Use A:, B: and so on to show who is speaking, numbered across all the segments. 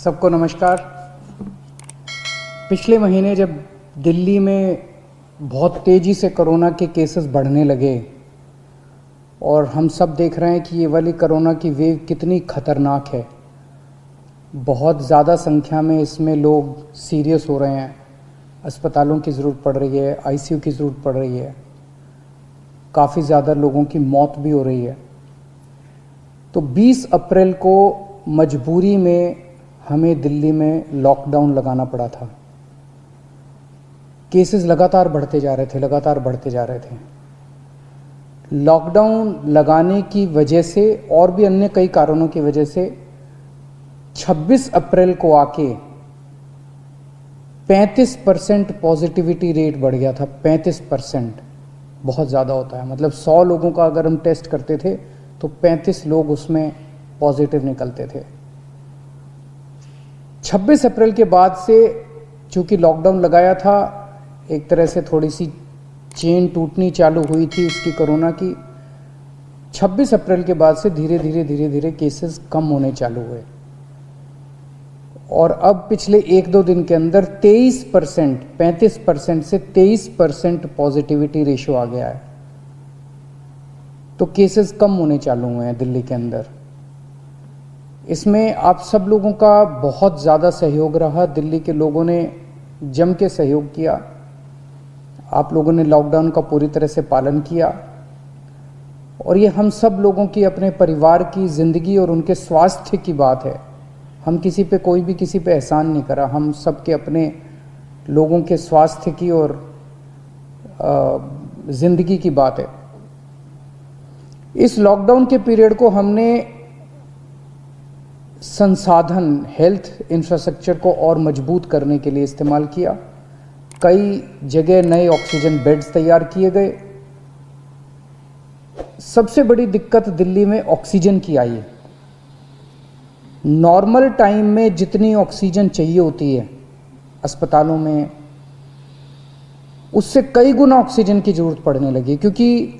A: सबको नमस्कार। पिछले महीने जब दिल्ली में बहुत तेज़ी से कोरोना के केसेस बढ़ने लगे और हम सब देख रहे हैं कि ये वाली कोरोना की वेव कितनी ख़तरनाक है, बहुत ज़्यादा संख्या में इसमें लोग सीरियस हो रहे हैं, अस्पतालों की ज़रूरत पड़ रही है, आईसीयू की ज़रूरत पड़ रही है, काफ़ी ज़्यादा लोगों की मौत भी हो रही है। तो 20 अप्रैल को मजबूरी में हमें दिल्ली में लॉकडाउन लगाना पड़ा था। केसेस लगातार बढ़ते जा रहे थे। लॉकडाउन लगाने की वजह से और भी अन्य कई कारणों की वजह से 26 अप्रैल को आके 35% पॉजिटिविटी रेट बढ़ गया था। 35% बहुत ज़्यादा होता है, मतलब 100 लोगों का अगर हम टेस्ट करते थे तो 35 लोग उसमें पॉजिटिव निकलते थे। 26 अप्रैल के बाद से चूँकि लॉकडाउन लगाया था, एक तरह से थोड़ी सी चेन टूटनी चालू हुई थी इसकी कोरोना की। 26 अप्रैल के बाद से धीरे धीरे केसेस कम होने चालू हुए और अब पिछले 1-2 दिन के अंदर 23%, 35% से 23% पॉजिटिविटी रेशियो आ गया है। तो केसेस कम होने चालू हुए हैं दिल्ली के अंदर। इसमें आप सब लोगों का बहुत ज़्यादा सहयोग रहा। दिल्ली के लोगों ने जम के सहयोग किया। आप लोगों ने लॉकडाउन का पूरी तरह से पालन किया और ये हम सब लोगों की, अपने परिवार की ज़िंदगी और उनके स्वास्थ्य की बात है। हम कोई भी किसी पे एहसान नहीं करा। हम सब के अपने लोगों के स्वास्थ्य की और ज़िंदगी की बात है। इस लॉकडाउन के पीरियड को हमने संसाधन, हेल्थ इंफ्रास्ट्रक्चर को और मजबूत करने के लिए इस्तेमाल किया। कई जगह नए ऑक्सीजन बेड्स तैयार किए गए। सबसे बड़ी दिक्कत दिल्ली में ऑक्सीजन की आई है। नॉर्मल टाइम में जितनी ऑक्सीजन चाहिए होती है अस्पतालों में, उससे कई गुना ऑक्सीजन की ज़रूरत पड़ने लगी, क्योंकि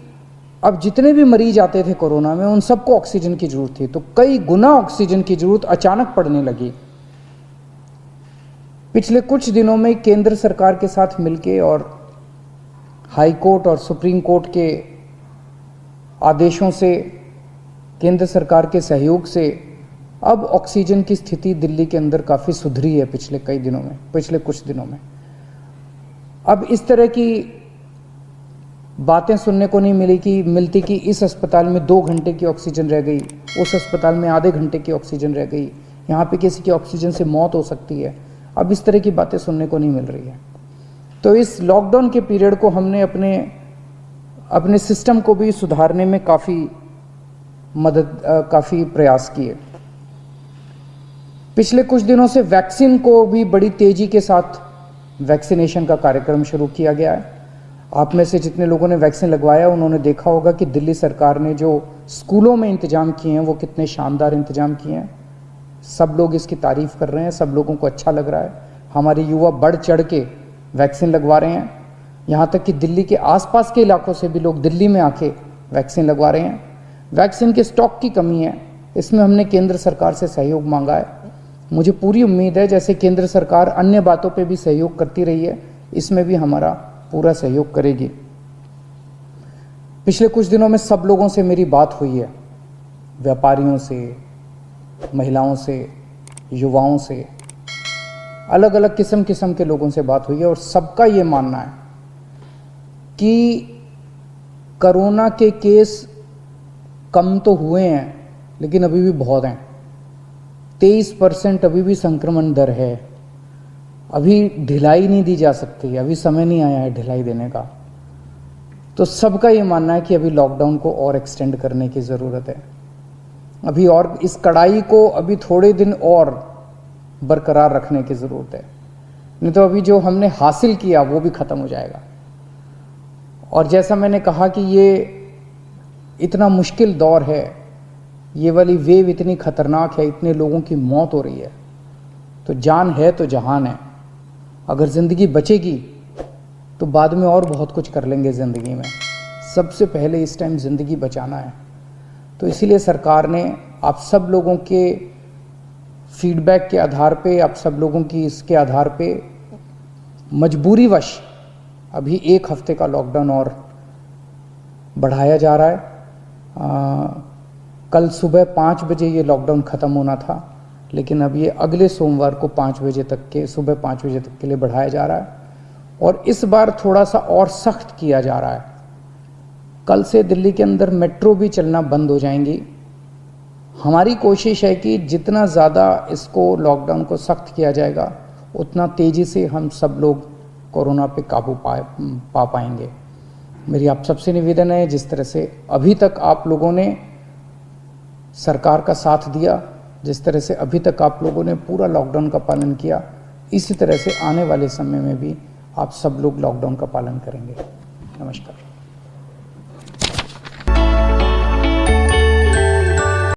A: अब जितने भी मरीज आते थे कोरोना में उन सबको ऑक्सीजन की ज़रूरत थी। तो कई गुना ऑक्सीजन की ज़रूरत अचानक पड़ने लगी। पिछले कुछ दिनों में केंद्र सरकार के साथ मिलके और हाई कोर्ट और सुप्रीम कोर्ट के आदेशों से, केंद्र सरकार के सहयोग से अब ऑक्सीजन की स्थिति दिल्ली के अंदर काफ़ी सुधरी है पिछले कुछ दिनों में। अब इस तरह की बातें सुनने को नहीं मिलती कि इस अस्पताल में 2 घंटे की ऑक्सीजन रह गई, उस अस्पताल में आधे घंटे की ऑक्सीजन रह गई, यहाँ पे किसी की ऑक्सीजन से मौत हो सकती है। अब इस तरह की बातें सुनने को नहीं मिल रही है। तो इस लॉकडाउन के पीरियड को हमने अपने सिस्टम को भी सुधारने में काफ़ी प्रयास किए। पिछले कुछ दिनों से वैक्सीन को भी बड़ी तेज़ी के साथ वैक्सीनेशन का कार्यक्रम शुरू किया गया है। आप में से जितने लोगों ने वैक्सीन लगवाया उन्होंने देखा होगा कि दिल्ली सरकार ने जो स्कूलों में इंतज़ाम किए हैं वो कितने शानदार इंतज़ाम किए हैं। सब लोग इसकी तारीफ़ कर रहे हैं, सब लोगों को अच्छा लग रहा है। हमारे युवा बढ़ चढ़ के वैक्सीन लगवा रहे हैं। यहाँ तक कि दिल्ली के आसपास के इलाकों से भी लोग दिल्ली में आके वैक्सीन लगवा रहे हैं। वैक्सीन के स्टॉक की कमी है, इसमें हमने केंद्र सरकार से सहयोग मांगा है। मुझे पूरी उम्मीद है जैसे केंद्र सरकार अन्य बातों पे भी सहयोग करती रही है, इसमें भी हमारा पूरा सहयोग करेगी। पिछले कुछ दिनों में सब लोगों से मेरी बात हुई है, व्यापारियों से, महिलाओं से, युवाओं से, अलग अलग किस्म के लोगों से बात हुई है और सबका ये मानना है कि कोरोना के केस कम तो हुए हैं लेकिन अभी भी बहुत हैं। 23% अभी भी संक्रमण दर है। अभी ढिलाई नहीं दी जा सकती, अभी समय नहीं आया है ढिलाई देने का। तो सबका ये मानना है कि अभी लॉकडाउन को और एक्सटेंड करने की ज़रूरत है। अभी और इस कड़ाई को अभी थोड़े दिन और बरकरार रखने की ज़रूरत है, नहीं तो अभी जो हमने हासिल किया वो भी ख़त्म हो जाएगा। और जैसा मैंने कहा कि ये इतना मुश्किल दौर है, ये वाली वेव इतनी ख़तरनाक है, इतने लोगों की मौत हो रही है, तो जान है तो जहान है। अगर ज़िंदगी बचेगी तो बाद में और बहुत कुछ कर लेंगे ज़िंदगी में। सबसे पहले इस टाइम ज़िंदगी बचाना है। तो इसीलिए सरकार ने आप सब लोगों के फीडबैक के आधार पे, आप सब लोगों की इसके आधार पे मजबूरीवश अभी 1 हफ्ते का लॉकडाउन और बढ़ाया जा रहा है। कल सुबह 5 बजे ये लॉकडाउन ख़त्म होना था, लेकिन अब ये अगले सोमवार को 5 बजे तक के, सुबह 5 बजे तक के लिए बढ़ाया जा रहा है और इस बार थोड़ा सा और सख्त किया जा रहा है। कल से दिल्ली के अंदर मेट्रो भी चलना बंद हो जाएंगी। हमारी कोशिश है कि जितना ज़्यादा इसको लॉकडाउन को सख्त किया जाएगा उतना तेज़ी से हम सब लोग कोरोना पे काबू पा पाएंगे। मेरी आप सबसे निवेदन है, जिस तरह से अभी तक आप लोगों ने सरकार का साथ दिया, जिस तरह से अभी तक आप लोगों ने पूरा लॉकडाउन का पालन किया, इसी तरह से आने वाले समय में भी आप सब लोग लॉकडाउन का पालन करेंगे। नमस्कार।